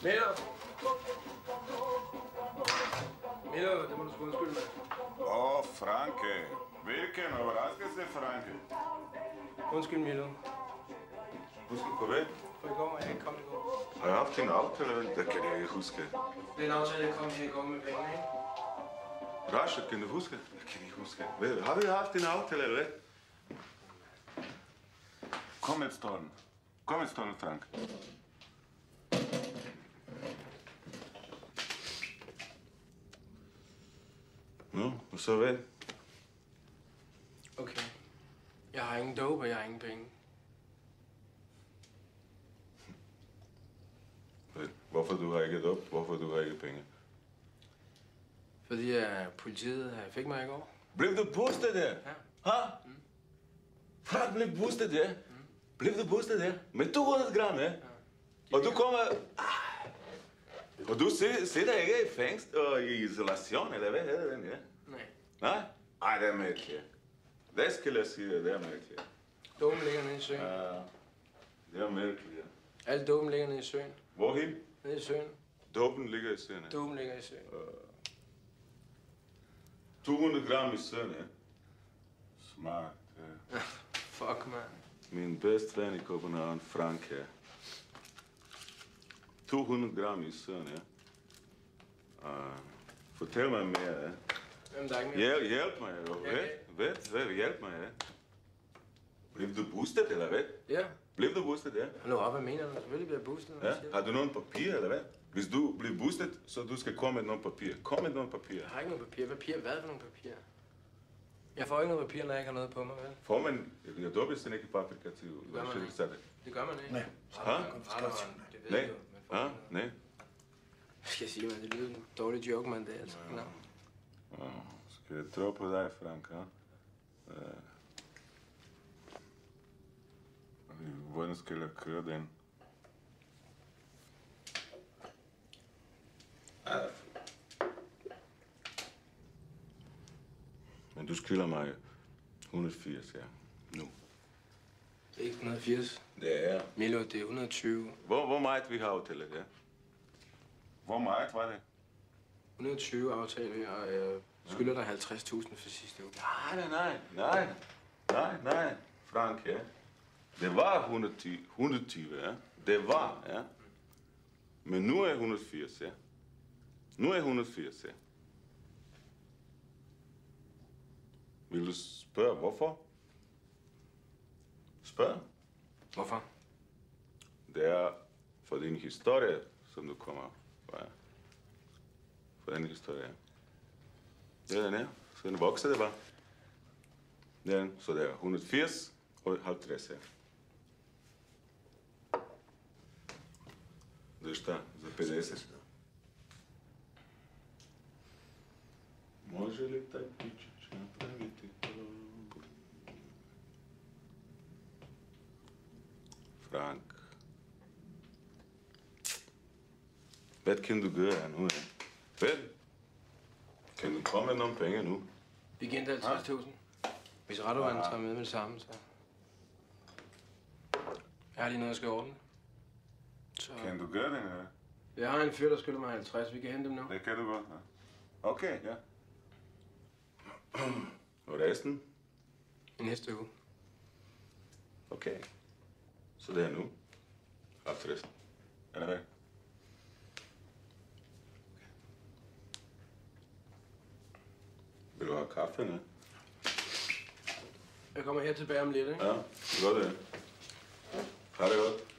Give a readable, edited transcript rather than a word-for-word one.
Miller! Miller, det må du sgu undskylde med. Franke. Hvilken overraskelse, Franke? Undskyld, Miller. Undskyld på hvad? For i går må jeg ikke komme i går. Har jeg haft en aftale? Det kan jeg ikke huske. Det er en aftale, jeg kom her i går med pengene, ikke? Rasha, kan du huske? Det kan jeg ikke huske. Har vi haft en aftale, eller hvad? Kom med stolen. Kom med stolen, Frank. Nå, og så hvad? Okay. Jeg har ingen dope, og jeg har ingen penge. Hvorfor du har ikke et op? Hvorfor du har ikke penge? Fordi politiet fik mig i går. Blev du boostet der? Ja. Ha? Frank blev boostet der? Blev du boostet der? Med 200 gram, ja? Og du kommer... Og du sidder ikke i fængsel og i isolation, eller hvad hedder den, ja? Nej. Nej? Ej, det er mærkeligt. Det skal jeg sige, det er mærkeligt. Dopen ligger nede i søen. Ja, det er mærkeligt, ja. Alt dopen ligger nede i søen. Hvorhen? Nede i søen. Dopen ligger i søen, ja. Dopen ligger i søen. 200 gram i søen, ja. Smart, ja. Fuck, man. Min bedste ven i København, Frank, ja. 200 gram i søen, ja. Fortæl mig mere, ja. Jamen, der er ikke mere. Hjælp mig, ja. Hvad? Hjælp mig, ja. Blev du boostet, eller hvad? Ja. Blev du boostet, ja? Hold nu op, hvad mener du? Selvfølgelig bliver jeg boostet. Ja. Har du nogen papir, eller hvad? Hvis du bliver boostet, så du skal komme med nogle papir. Kom med nogle papir. Jeg har ikke noget papir. Papir? Hvad for nogle papir? Jeg får ikke noget papir, når jeg ikke har noget på mig, vel? Får man... Jeg dobbelt sådan ikke paprika til... Det gør man ikke. Det gør man ikke. Nej. Det ved Nej. jeg jo. Ja, nej. Hvad skal jeg sige, man? Det lyder en dårlig joke, man. Det er altså. Nå. Skal jeg tro på dig, Frank, ja? Hvordan skal jeg køre den? Men du skylder mig 180, ja. Nu. Det er ikke 180. Det er... Milo, det er 120. Hvor meget vi har aftalt, ja? Hvor meget var det? 120 aftale vi, og jeg skylder dig 50.000 for sidste uge. Nej. Frank, ja. Det var 120, ja. Det var, ja. Men nu er 180, ja. Nu er 180, ja. Vil du spørge, hvorfor? Spørg. Hvorfor? Det er for din historie, som du kommer fra. For den historie, ja. Det er den her. Så den vokser det bare. Ja, så det er 180 og 50, ja. За šta? За 50? Може ли такиче направите това? Frank. Hvad kan du gøre nu, ja? Hvad? Kan du komme med nogle penge nu? Vi giver den 50.000. Hvis Radovan tager med det samme, så... Jeg har lige noget, jeg skal ordne. Så... Kan du gøre det, ja? Jeg har en fyr, der skylder mig 50. Vi kan hente dem nu. Det kan du godt, ja. Okay, ja. Og resten? I næste uge. Okay. Så det er nu. 50. Eller hvad? Vil du have kaffe, ne? Jeg kommer her tilbage om lidt, ikke? Ja, det er godt, det. Ha' det godt.